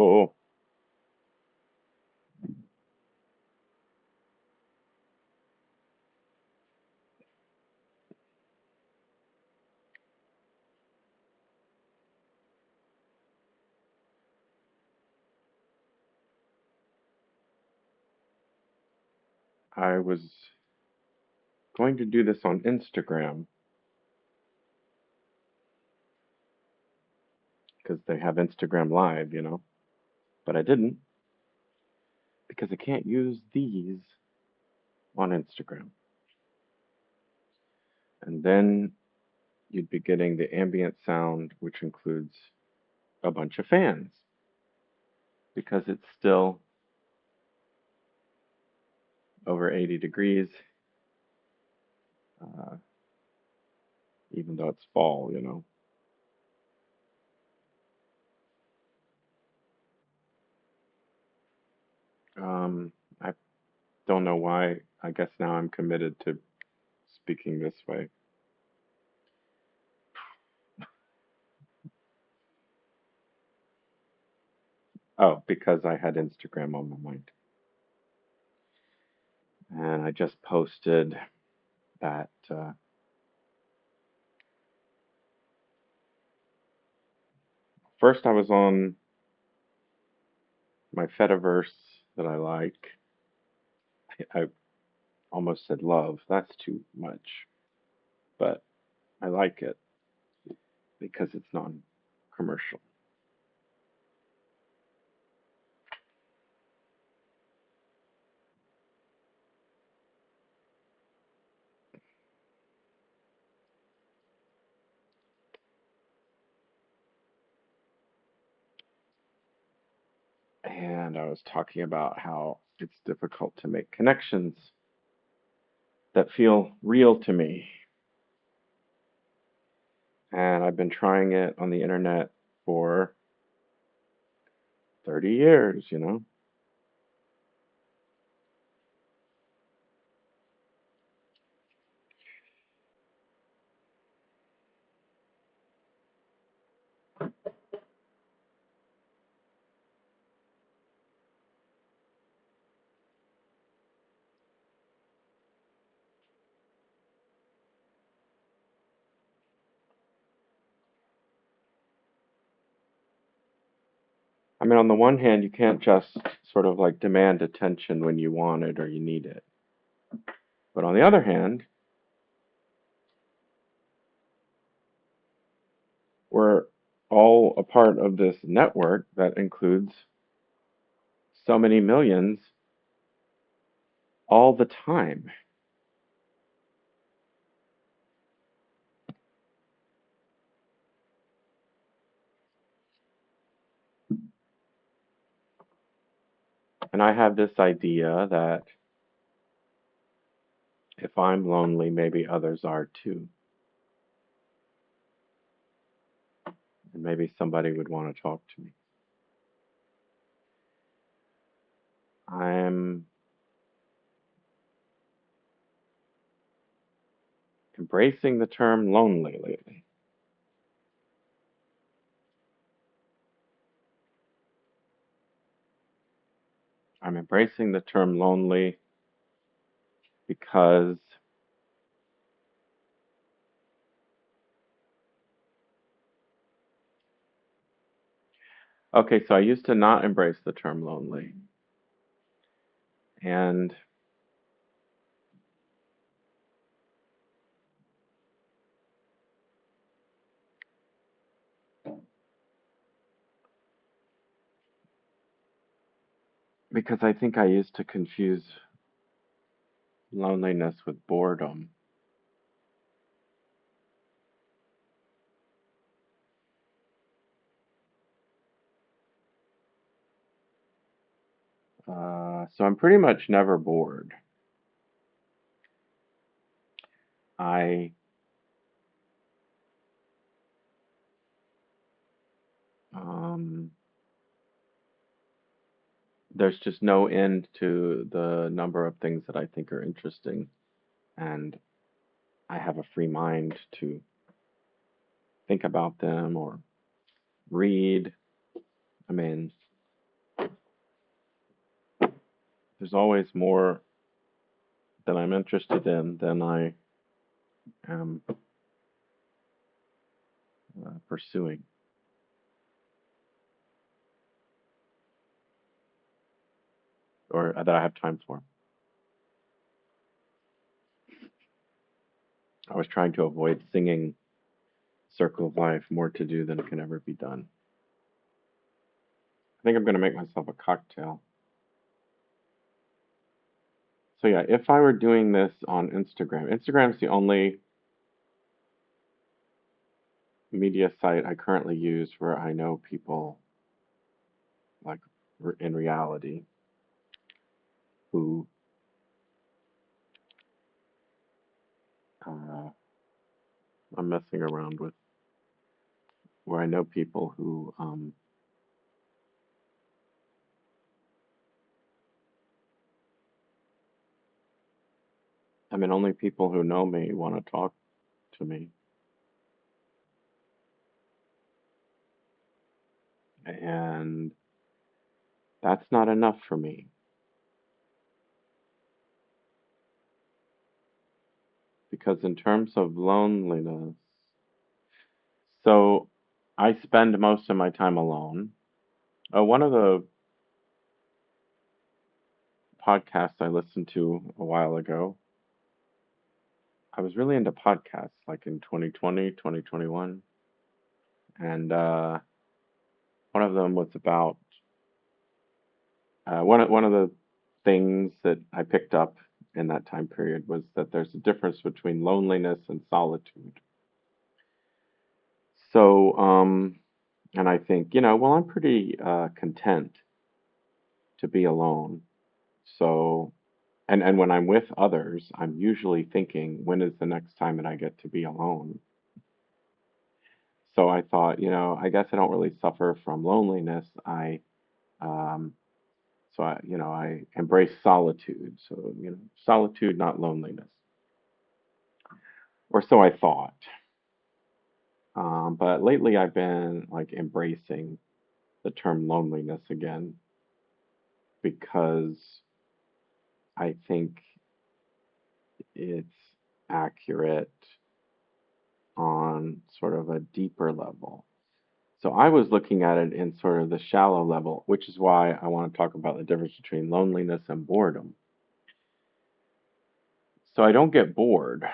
Oh, I was going to do this on Instagram because they have Instagram Live, but I didn't because I can't use these on Instagram. And then you'd be getting the ambient sound, which includes a bunch of fans because it's still over 80 degrees, uh, even though it's fall. I don't know why. I guess now I'm committed to speaking this way. Oh, because I had Instagram on my mind. And I just posted that first I was on my Fediverse that I like. I almost said love. That's too much. But I like it because it's non commercial. And I was talking about how it's difficult to make connections that feel real to me. And I've been trying it on the internet for 30 years. I mean, on the one hand, you can't just sort of like demand attention when you want it or you need it. But on the other hand, we're all a part of this network that includes so many millions all the time. And I have this idea that if I'm lonely, maybe others are too. And maybe somebody would want to talk to me. I'm embracing the term lonely lately. I'm embracing the term lonely because, okay, so I used to not embrace the term lonely. And because I think I used to confuse loneliness with boredom. So I'm pretty much never bored. I um, there's just no end to the number of things that I think are interesting, and I have a free mind to think about them or read. I mean, there's always more that I'm interested in than I am pursuing or that I have time for. I was trying to avoid singing Circle of Life, more to do than can ever be done. I think I'm going to make myself a cocktail. So, yeah, if I were doing this on Instagram, Instagram's the only media site I currently use where I know people, like in reality, who uh, I'm messing around with, where I know people who, I mean, only people who know me want to talk to me. And that's not enough for me. Because in terms of loneliness, so I spend most of my time alone. One of the podcasts I listened to a while ago, I was really into podcasts like in 2020, 2021. And one of them was about one of the things that I picked up in that time period was that there's a difference between loneliness and solitude. So, and I think, well, I'm pretty content to be alone. So, and when I'm with others, I'm usually thinking, when is the next time that I get to be alone? So I thought, I guess I don't really suffer from loneliness. Um, I embrace solitude. So, solitude, not loneliness. Or so I thought. But lately I've been like embracing the term loneliness again because I think it's accurate on sort of a deeper level. So I was looking at it in sort of the shallow level, which is why I want to talk about the difference between loneliness and boredom. So I don't get bored.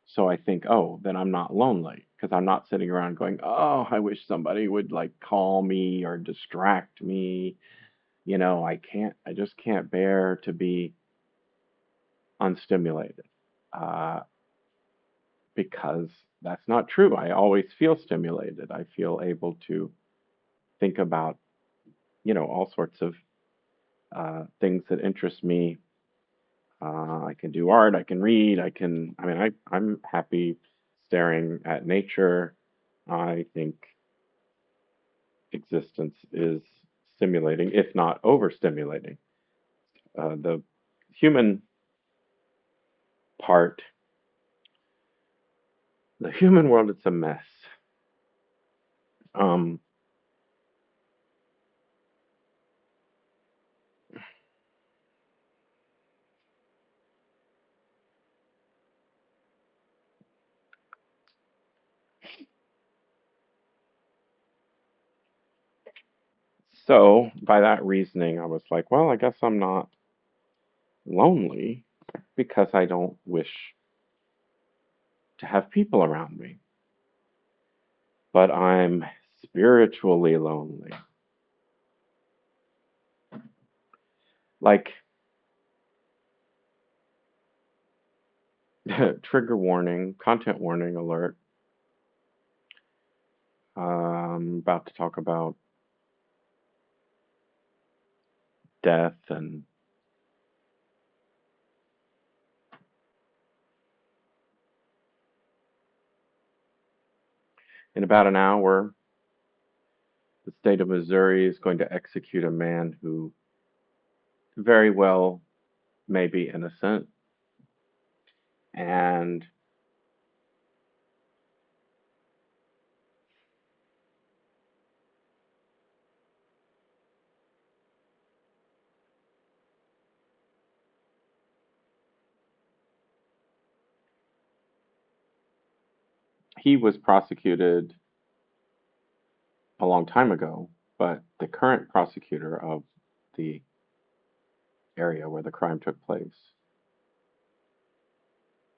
So I think, oh, then I'm not lonely because I'm not sitting around going, oh, I wish somebody would like call me or distract me. I just can't bear to be unstimulated uh, because that's not true. I always feel stimulated. I feel able to think about, all sorts of things that interest me. I can do art. I can read. I'm happy staring at nature. I think existence is stimulating, if not overstimulating. The human part, the human world, it's a mess. Um, so, by that reasoning, I was like, well, I guess I'm not lonely because I don't wish to have people around me, but I'm spiritually lonely. Like, trigger warning, content warning alert. I'm about to talk about death, and in about an hour, the state of Missouri is going to execute a man who very well may be innocent. And he was prosecuted a long time ago, but the current prosecutor of the area where the crime took place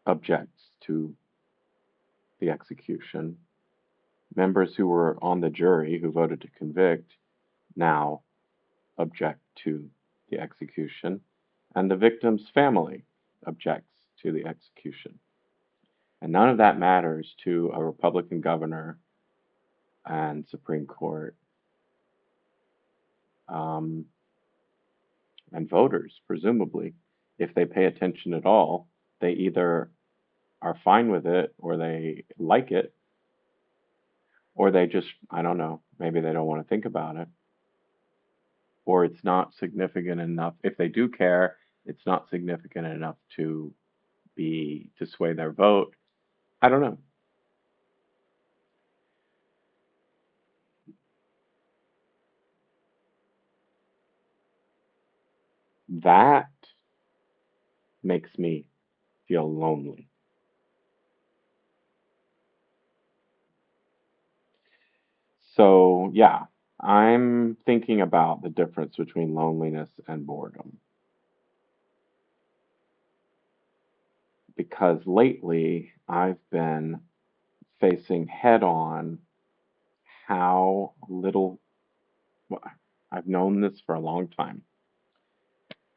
objects to the execution. Members who were on the jury who voted to convict now object to the execution, and the victim's family objects to the execution. And none of that matters to a Republican governor and Supreme Court, um, and voters, presumably. If they pay attention at all, they either are fine with it or they like it, or they just, I don't know, maybe they don't want to think about it, or it's not significant enough. If they do care, it's not significant enough to sway their vote. I don't know. That makes me feel lonely. So, yeah, I'm thinking about the difference between loneliness and boredom because lately I've been facing head on how little, well, I've known this for a long time.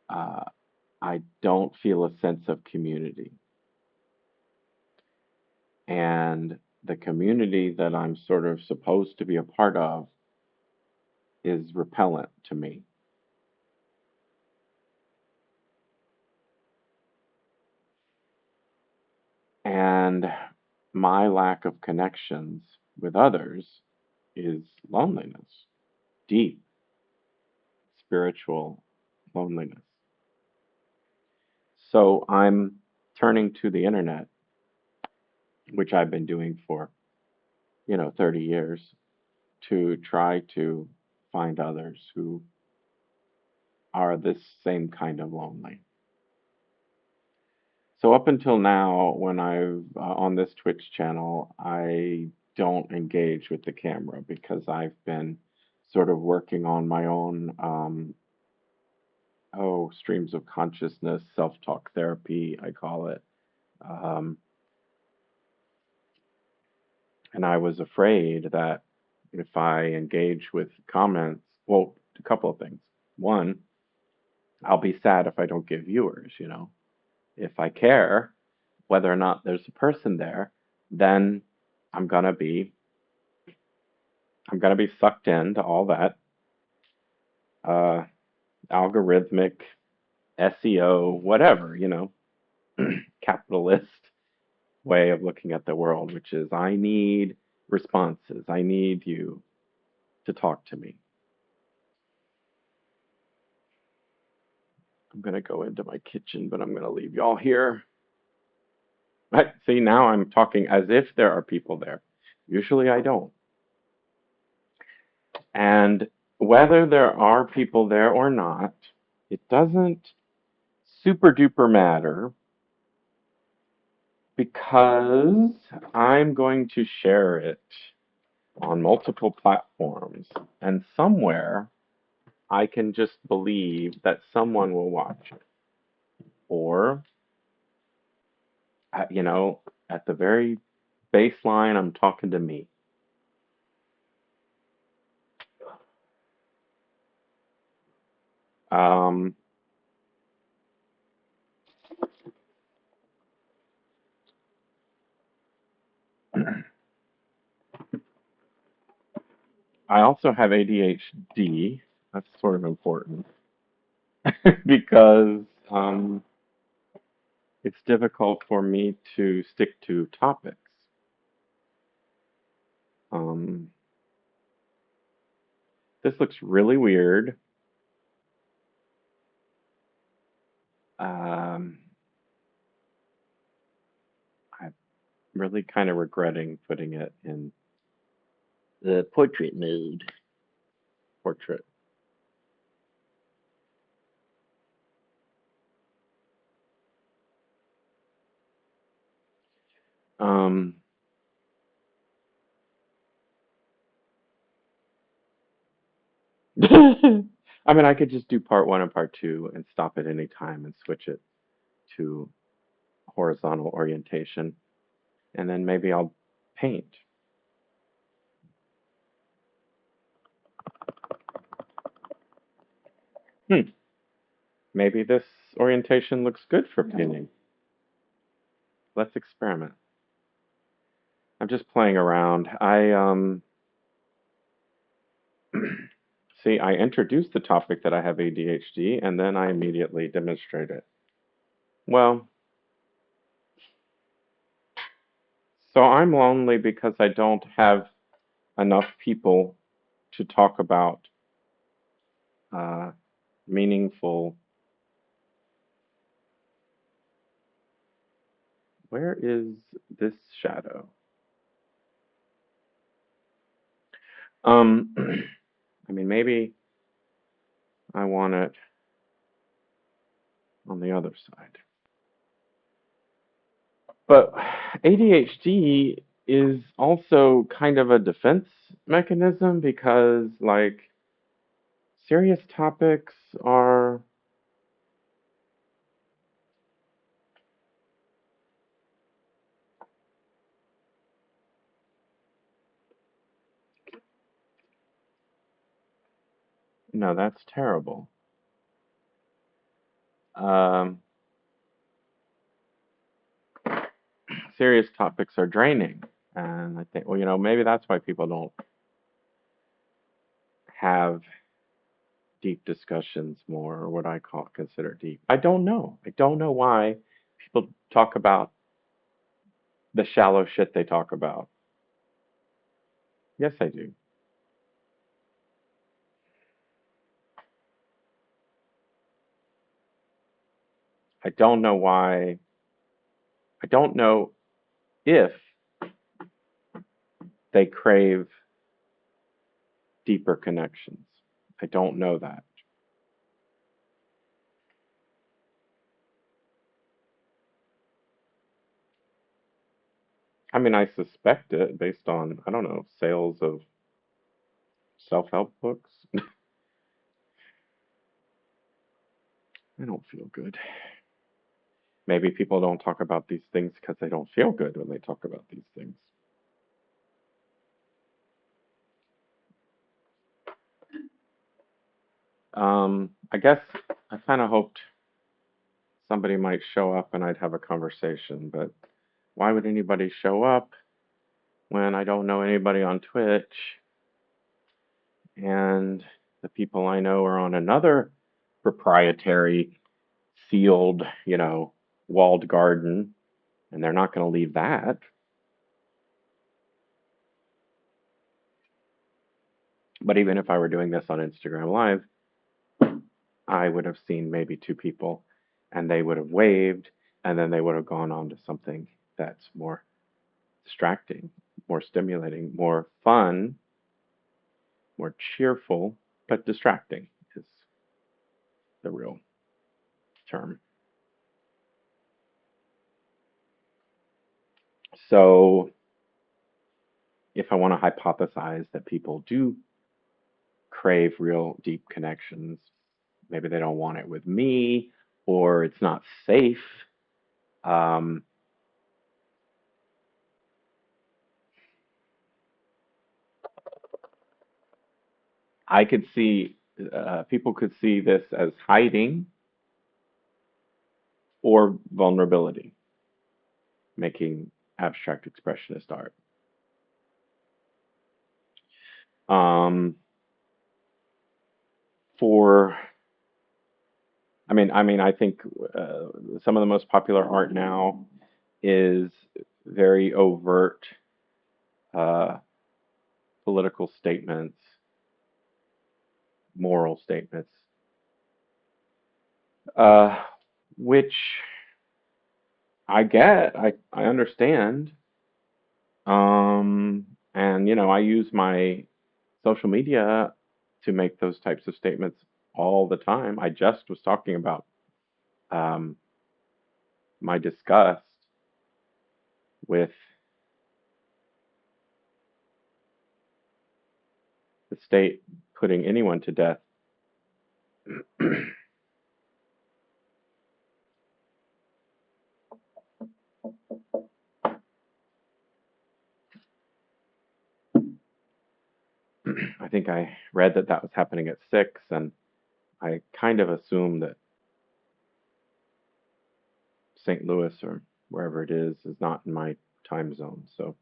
Uh, I don't feel a sense of community. And the community that I'm sort of supposed to be a part of is repellent to me. And my lack of connections with others is loneliness, deep spiritual loneliness. So I'm turning to the internet, which I've been doing for, 30 years, to try to find others who are this same kind of lonely. So up until now, when I've on this Twitch channel, I don't engage with the camera because I've been sort of working on my own streams of consciousness, self-talk therapy, I call it. Um, and I was afraid that if I engage with comments, well, a couple of things. One, I'll be sad if I don't get viewers. If I care whether or not there's a person there, then I'm gonna be I'm gonna be sucked into all that uh, algorithmic SEO, whatever, capitalist way of looking at the world, which is I need responses. I need you to talk to me. I'm gonna go into my kitchen, but I'm gonna leave y'all here. But see, now I'm talking as if there are people there. Usually I don't. And whether there are people there or not, it doesn't super duper matter because I'm going to share it on multiple platforms. And somewhere I can just believe that someone will watch it. Or, at the very baseline, I'm talking to me. Um, I also have ADHD. That's sort of important because it's difficult for me to stick to topics. Um, this looks really weird. Um, I'm really kind of regretting putting it in the portrait mode. Portrait. Um, I mean, I could just do part one and part two and stop at any time and switch it to horizontal orientation. And then maybe I'll paint. Hmm, maybe this orientation looks good for painting. Let's experiment. I'm just playing around. See, I introduced the topic that I have ADHD and then I immediately demonstrate it. Well, so I'm lonely because I don't have enough people to talk about uh, meaningful. Where is this shadow? Um, I mean, maybe I want it on the other side. But ADHD is also kind of a defense mechanism because, like, serious topics are, no, that's terrible. Um, Serious topics are draining. And I think, well, maybe that's why people don't have deep discussions more, or what I call consider deep. I don't know. I don't know why people talk about the shallow shit they talk about. Yes, I do. I don't know why. I don't know if they crave deeper connections. I don't know that. I mean, I suspect it based on, I don't know, sales of self help books. I don't feel good. Maybe people don't talk about these things because they don't feel good when they talk about these things. I guess I kind of hoped somebody might show up and I'd have a conversation, but why would anybody show up when I don't know anybody on Twitch and the people I know are on another proprietary, sealed, walled garden, and they're not going to leave that. But even if I were doing this on Instagram Live, I would have seen maybe two people and they would have waved and then they would have gone on to something that's more distracting, more stimulating, more fun, more cheerful, but distracting is the real term. So if I want to hypothesize that people do crave real deep connections, maybe they don't want it with me or it's not safe. Um, I could see people could see this as hiding or vulnerability, making abstract expressionist art. Um, for I think uh, some of the most popular art now is very overt uh, political statements, moral statements, uh, which I understand, and I use my social media to make those types of statements all the time. I just was talking about um, my disgust with the state putting anyone to death. I think I read that that was happening at 6, and I kind of assume that St. Louis or wherever it is not in my time zone. So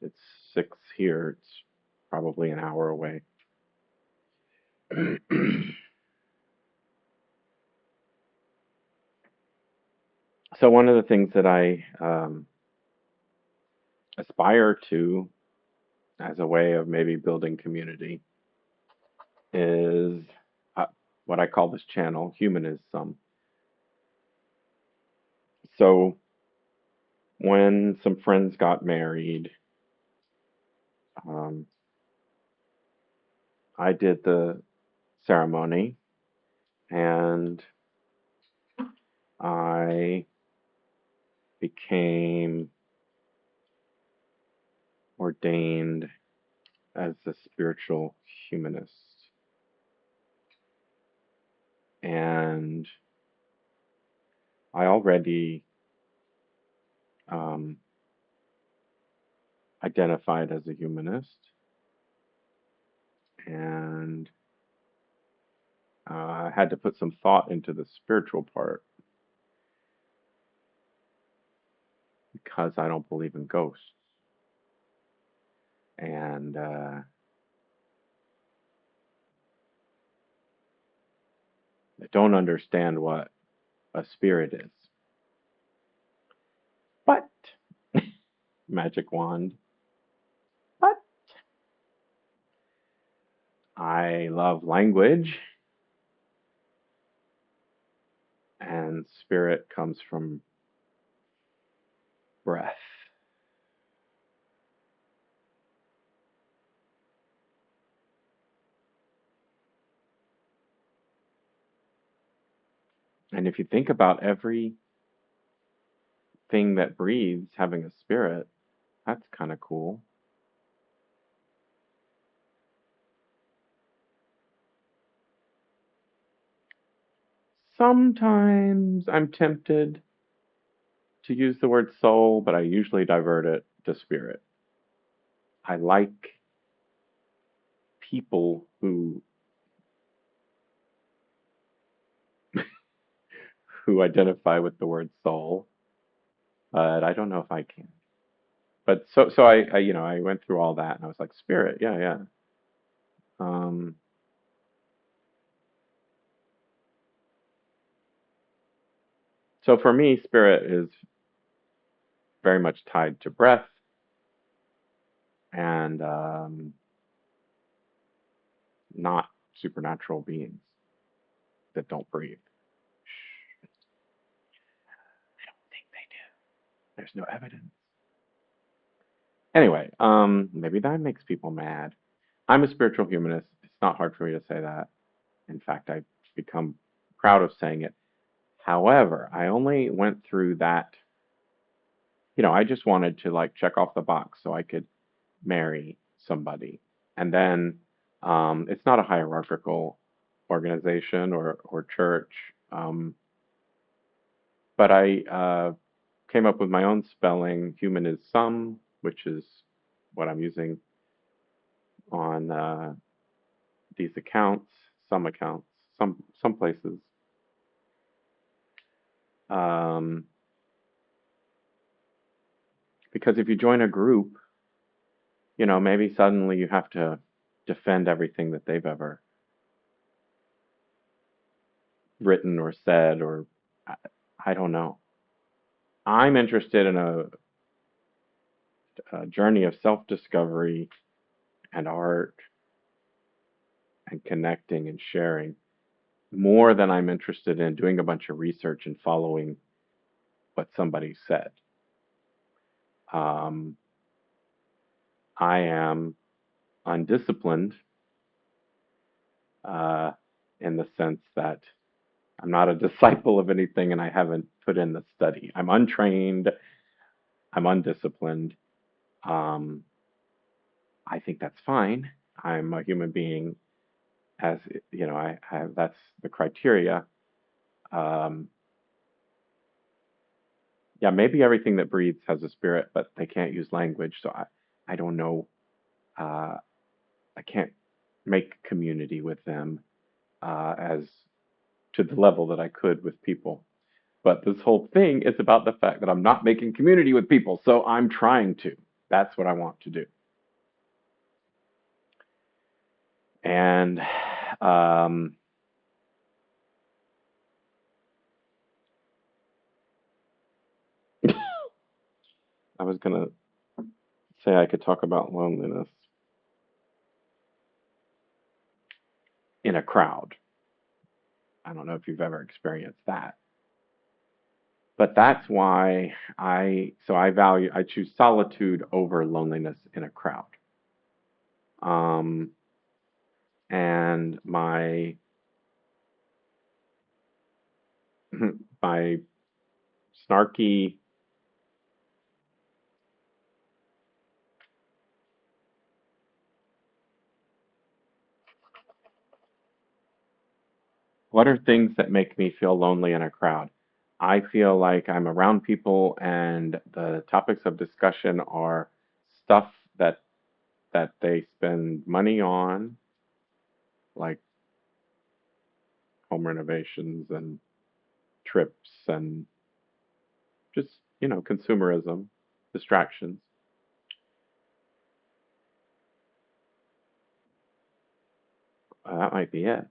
it's 6 here. It's probably an hour away. So one of the things that I aspire to as a way of maybe building community is uh, what I call this channel, humanism. So when some friends got married, um, I did the ceremony and I became ordained as a spiritual humanist. And I already um, identified as a humanist, and I had to put some thought into the spiritual part because I don't believe in ghosts. And I don't understand what a spirit is. But, magic wand, but I love language, and spirit comes from breath. And if you think about everything that breathes having a spirit, that's kind of cool. Sometimes I'm tempted to use the word soul, but I usually divert it to spirit. I like people who identify with the word soul, but I don't know if I can. But I went through all that and I was like, spirit, yeah, yeah. Um, so for me, spirit is very much tied to breath and not supernatural beings that don't breathe. I don't think they do. There's no evidence. Anyway, maybe that makes people mad. I'm a spiritual humanist. It's not hard for me to say that. In fact, I've become proud of saying it. However, I only went through that, I just wanted to like check off the box so I could marry somebody. And then it's not a hierarchical organization or church, but I came up with my own spelling. Human is some, which is what I'm using on these accounts, some places. Um, because if you join a group, maybe suddenly you have to defend everything that they've ever written or said, or I, I don't know. I'm interested in a journey of self-discovery and art and connecting and sharing more than I'm interested in doing a bunch of research and following what somebody said. Um, I am undisciplined uh, in the sense that I'm not a disciple of anything and I haven't put in the study. I'm untrained, I'm undisciplined. Um, I think that's fine. I'm a human being as you know, I have that's the criteria. Um, yeah, maybe everything that breathes has a spirit, but they can't use language, so I don't know. Uh, I can't make community with them as to the level that I could with people. But this whole thing is about the fact that I'm not making community with people, so I'm trying to. That's what I want to do. And um, I was gonna say I could talk about loneliness in a crowd. I don't know if you've ever experienced that, but that's why I choose solitude over loneliness in a crowd. Um, and my snarky, what are things that make me feel lonely in a crowd? I feel like I'm around people and the topics of discussion are stuff that they spend money on, like home renovations and trips and just, consumerism, distractions. That might be it.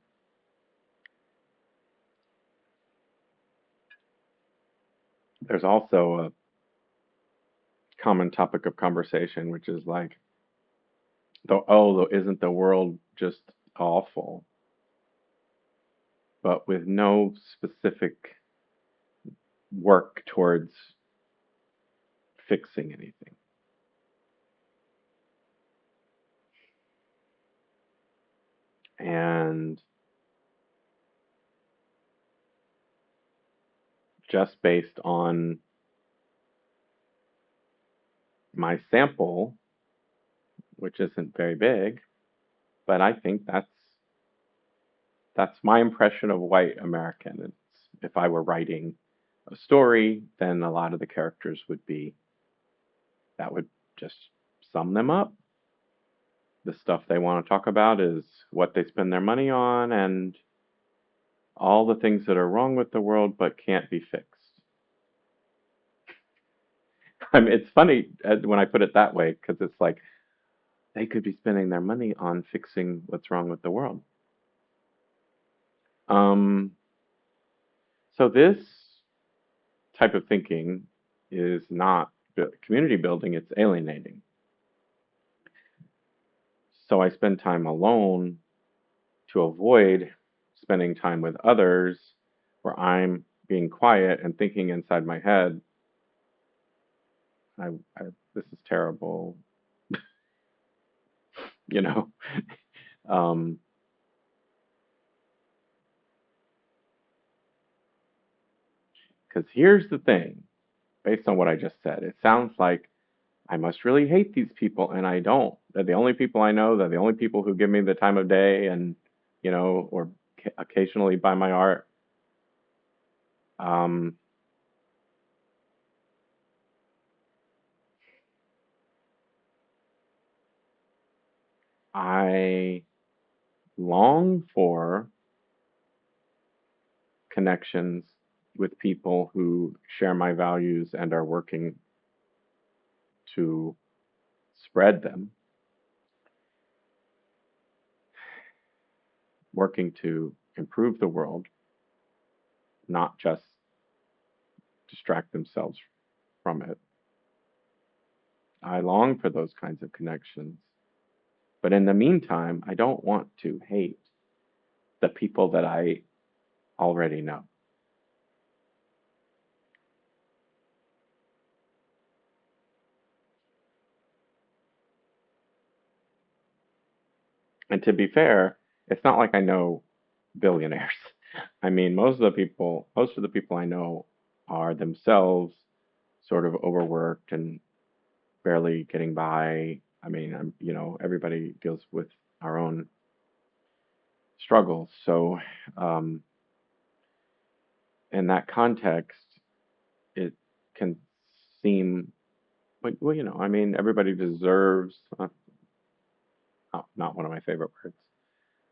There's also a common topic of conversation, which is like, isn't the world just awful? But with no specific work towards fixing anything. And just based on my sample, which isn't very big, but I think that's my impression of white American. It's, if I were writing a story, then a lot of the characters would be that would just sum them up. The stuff they want to talk about is what they spend their money on and all the things that are wrong with the world but can't be fixed. I mean, it's funny when I put it that way because it's like they could be spending their money on fixing what's wrong with the world. Um, so this type of thinking is not community building, it's alienating. So I spend time alone to avoid spending time with others where I'm being quiet and thinking inside my head, I, I this is terrible, you know. Um, because here's the thing, based on what I just said, it sounds like I must really hate these people, and I don't. They're the only people I know. They're the only people who give me the time of day, and or occasionally buy my art. Um, I long for connections with people who share my values and are working to spread them, working to improve the world, not just distract themselves from it. I long for those kinds of connections. But in the meantime, I don't want to hate the people that I already know. And to be fair, it's not like I know billionaires. I mean, most of the people I know are themselves sort of overworked and barely getting by. I mean, everybody deals with our own struggles. So, um, in that context, it can seem well, I mean, everybody deserves, not one of my favorite words.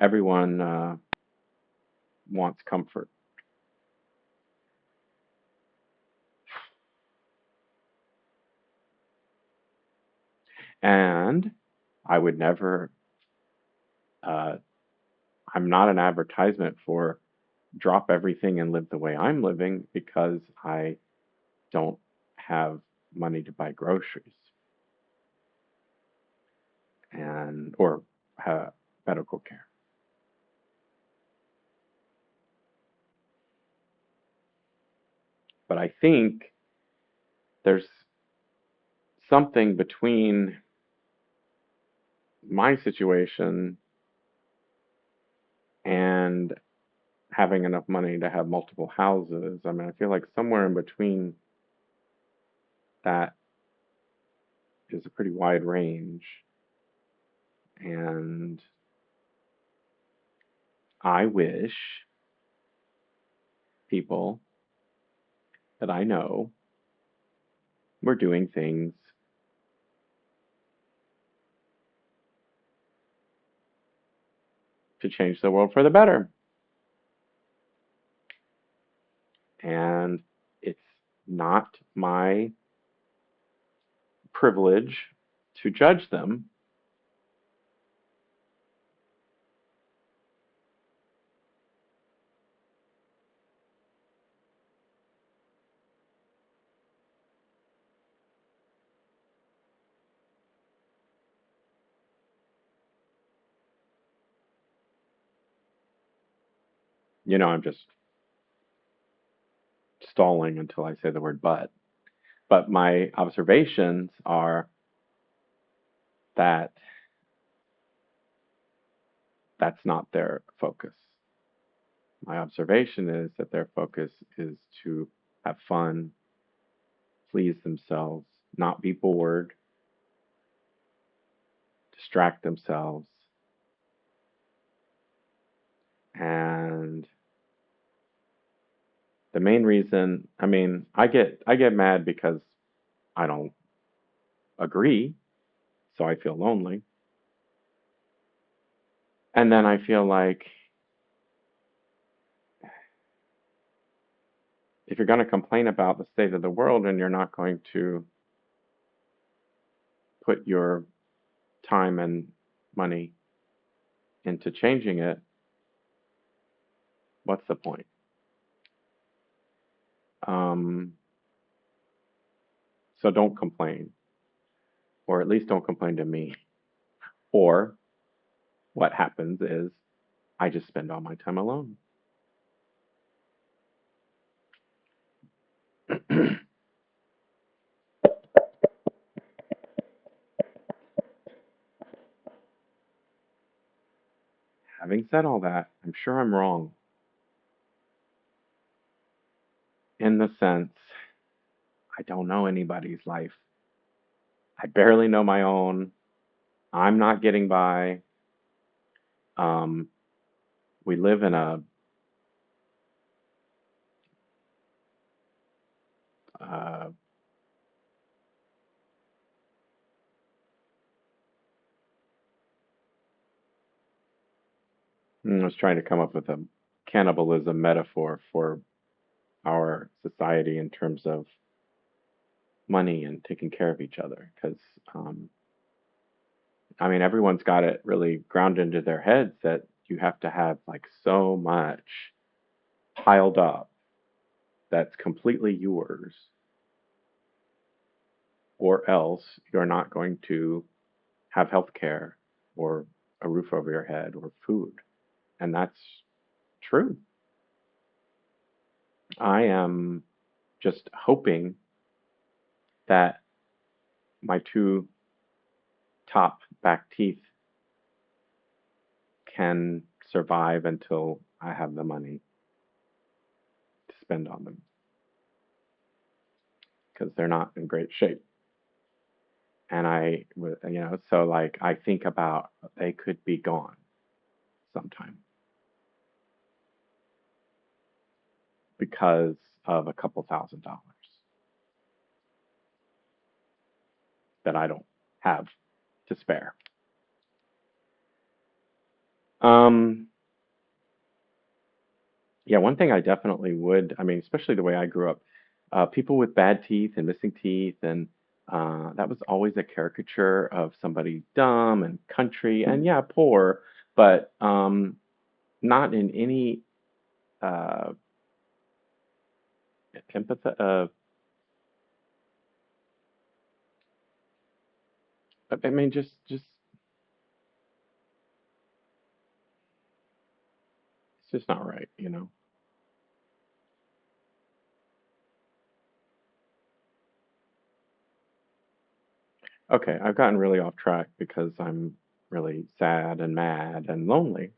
Everyone wants comfort. And I would never, uh, I'm not an advertisement for drop everything and live the way I'm living because I don't have money to buy groceries and or medical care. But I think there's something between my situation and having enough money to have multiple houses. I mean, I feel like somewhere in between that is a pretty wide range. And I wish people that I know were doing things to change the world for the better. And it's not my privilege to judge them. I'm just stalling until I say the word but. But my observations are that that's not their focus. My observation is that their focus is to have fun, please themselves, not be bored, distract themselves. And the main reason, I mean, I get mad because I don't agree, so I feel lonely. And then I feel like if you're going to complain about the state of the world and you're not going to put your time and money into changing it, what's the point? Um, so don't complain, or at least don't complain to me. Or what happens is I just spend all my time alone. Having said all that, I'm sure I'm wrong in the sense I don't know anybody's life. I barely know my own. I'm not getting by. Um, we live in a uh, I was trying to come up with a cannibalism metaphor for our society in terms of money and taking care of each other. Because, I mean, everyone's got it really grounded into their heads that you have to have like so much piled up that's completely yours, or else you're not going to have health care or a roof over your head or food. And that's true. I am just hoping that my two top back teeth can survive until I have the money to spend on them because they're not in great shape. And so like I think about they could be gone sometime. because of a couple $1,000 that I don't have to spare. Um, yeah, one thing I definitely would, I mean, especially the way I grew up, people with bad teeth and missing teeth, and that was always a caricature of somebody dumb and country and yeah, poor, but not in any uh, empathy. I mean, just it's just not right, you know. Okay, I've gotten really off track because I'm really sad and mad and lonely.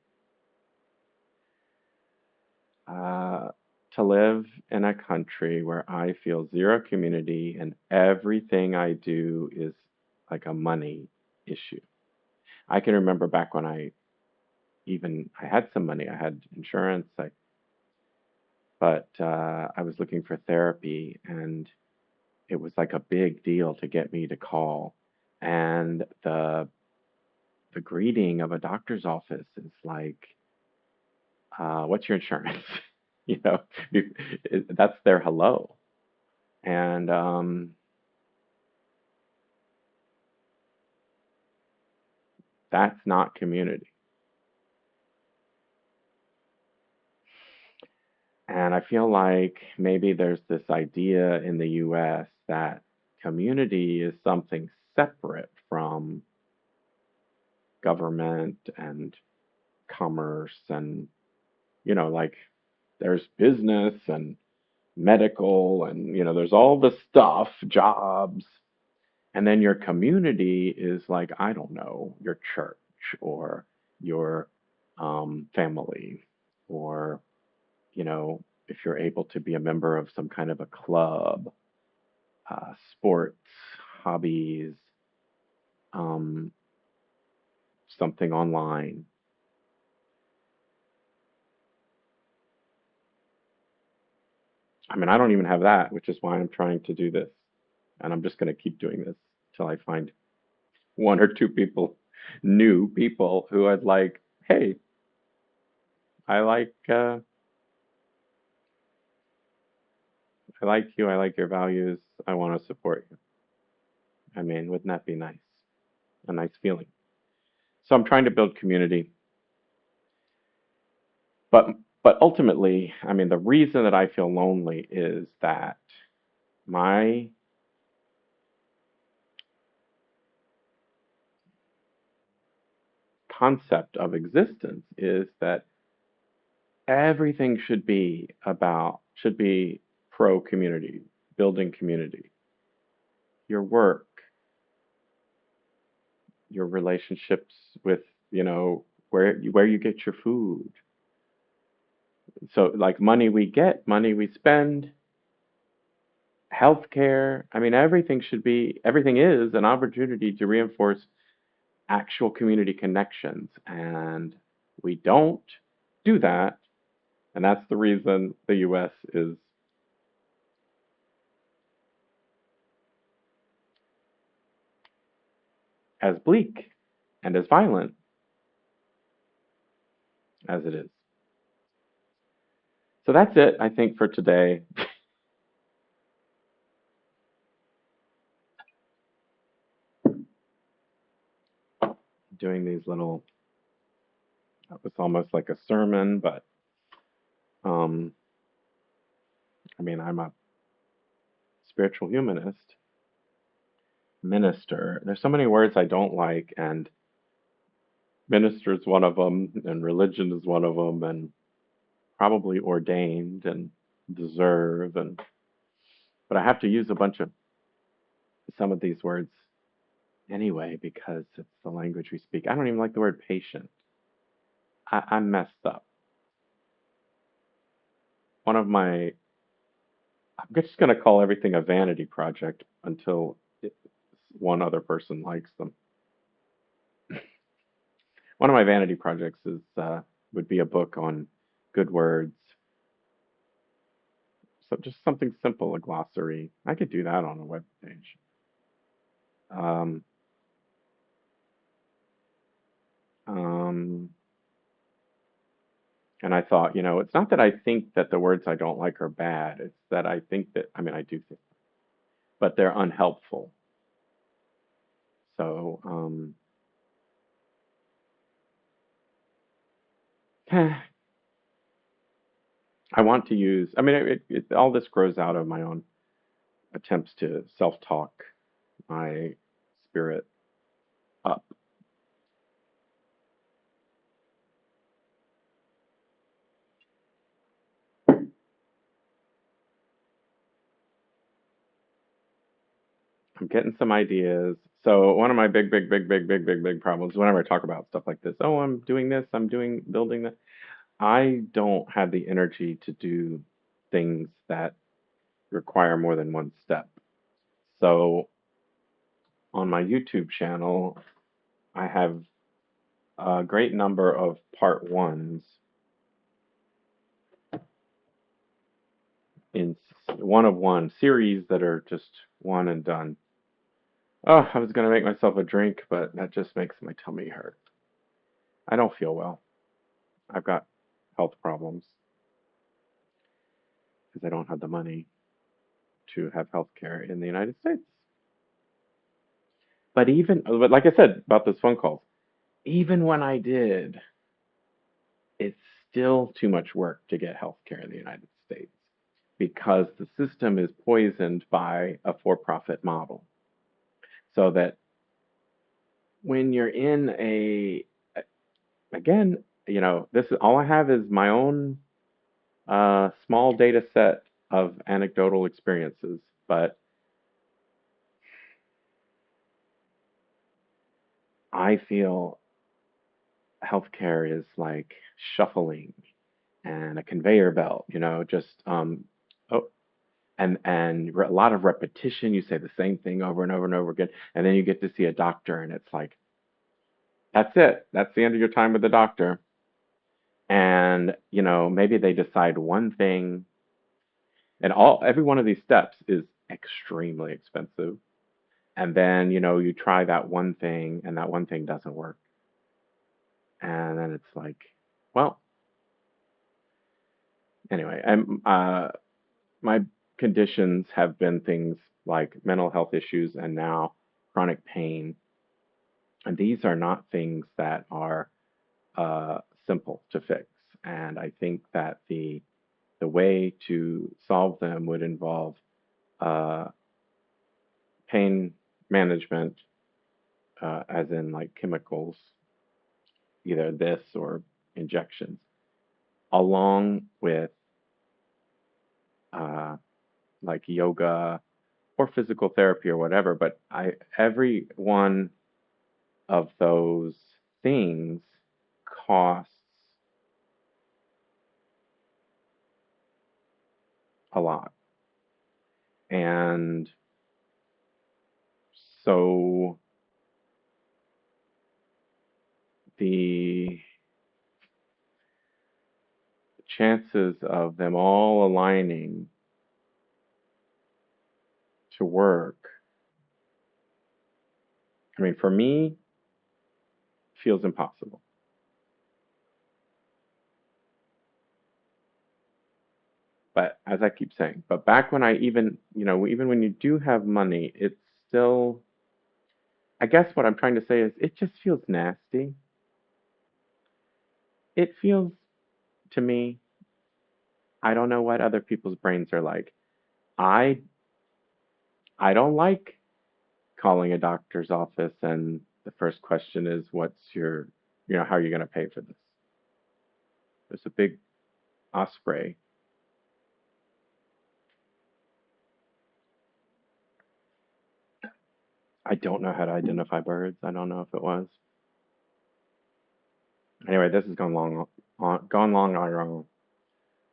Uh, to live in a country where I feel zero community and everything I do is like a money issue. I can remember back when I had some money, I had insurance, but I was looking for therapy and it was like a big deal to get me to call. And the greeting of a doctor's office is like, what's your insurance? You know, that's their hello. And that's not community. And I feel like maybe there's this idea in the US that community is something separate from government and commerce and, like there's business and medical and, there's all the stuff, jobs. And then your community is like, I don't know, your church or your family or if you're able to be a member of some kind of a club, sports, hobbies, um, something online. I mean, I don't even have that, which is why I'm trying to do this. And I'm just going to keep doing this till I find one or two people, new people who I'd like, hey, I like, uh, I like you. I like your values. I want to support you. I mean, wouldn't that be nice? A nice feeling. So I'm trying to build community. But but ultimately, I mean, the reason that I feel lonely is that my concept of existence is that everything should be pro community, building community. Your work, your relationships with, where you get your food. So like money we get, money we spend, healthcare. I mean, everything is an opportunity to reinforce actual community connections. And we don't do that. And that's the reason the US is as bleak and as violent as it is. So that's it, I think, for today. Doing these little, it was almost like a sermon, but um, I mean, I'm a spiritual humanist, minister. There's so many words I don't like, and minister is one of them, and religion is one of them, and probably ordained and deserve, and but I have to use a bunch of some of these words anyway because it's the language we speak. I don't even like the word patient. I'm messed up. One of my, I'm just going to call everything a vanity project until one other person likes them. One of my vanity projects would be a book on good words, So just something simple, a glossary. I could do that on a web page. Um, um, and I thought, it's not that I think that the words I don't like are bad. It's that I think that, I mean, I do think, but they're unhelpful. So, I want to use, I mean, all this grows out of my own attempts to self-talk my spirit up. I'm getting some ideas. So one of my big problems whenever I talk about stuff like this, oh, I'm doing this, building this. I don't have the energy to do things that require more than one step. So on my YouTube channel, I have a great number of part ones in one of one series that are just one and done. Oh, I was going to make myself a drink, but that just makes my tummy hurt. I don't feel well. I've got health problems because I don't have the money to have health care in the United States. But like I said about those phone calls, even when I did, it's still too much work to get health care in the United States because the system is poisoned by a for-profit model. So that when you're in again, this is all I have is my own small data set of anecdotal experiences, but I feel healthcare is like shuffling and a conveyor belt, just oh, and a lot of repetition. You say the same thing over and over and over again, and then you get to see a doctor, and it's like that's it. That's the end of your time with the doctor. And maybe they decide one thing, and every one of these steps is extremely expensive. And then you try that one thing, and that one thing doesn't work, and then it's like, well, anyway, my conditions have been things like mental health issues and now chronic pain. And these are not things that are simple to fix. And I think that the way to solve them would involve uh, pain management, as in like chemicals, either this or injections, along with uh, like yoga or physical therapy or whatever. But every one of those things costs a lot. And so the chances of them all aligning to work, I mean, for me, feels impossible. But as I keep saying, but back when even when you do have money, it's still, I guess what I'm trying to say is it just feels nasty. It feels to me, I don't know what other people's brains are like. I I don't like calling a doctor's office and the first question is, how are you going to pay for this? There's a big osprey. I don't know how to identify birds. I don't know if it was. Anyway, this has gone longer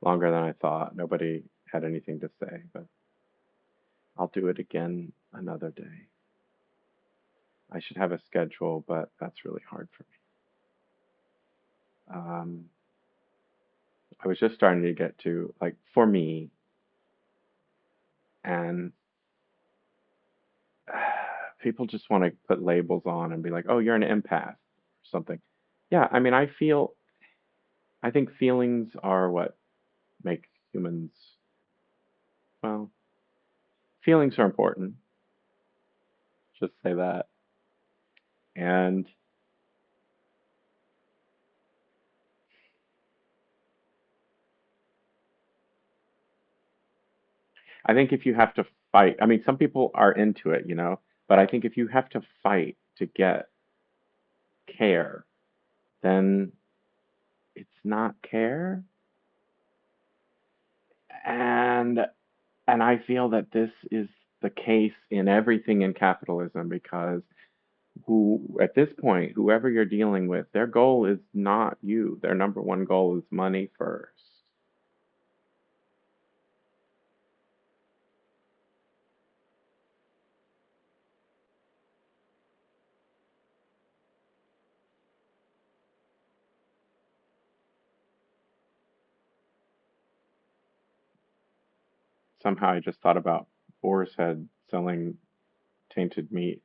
than I thought. Nobody had anything to say, but I'll do it again another day. I should have a schedule, but that's really hard for me. I was just starting to get to, like, for me, And people just want to put labels on and be like, "Oh, you're an empath," or something. Yeah, I mean, I think feelings are what make humans, well, feelings are important. Just say that. And I think if you have to fight, I mean, some people are into it, but I think if you have to fight to get care, then it's not care. And and I feel that this is the case in everything in capitalism because who at this point, whoever you're dealing with, their goal is not you. Their number one goal is money first. Somehow I just thought about Boar's Head selling tainted meat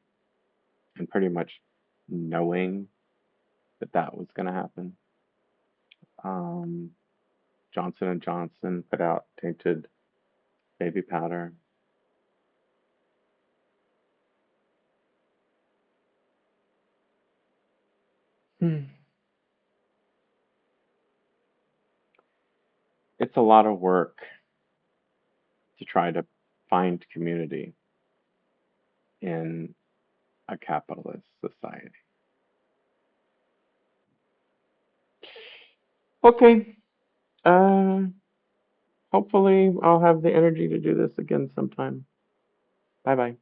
and pretty much knowing that that was going to happen. Um, Johnson and Johnson put out tainted baby powder. Hmm. It's a lot of work to try to find community in a capitalist society. Okay. Uh, Hopefully I'll have the energy to do this again sometime. Bye bye.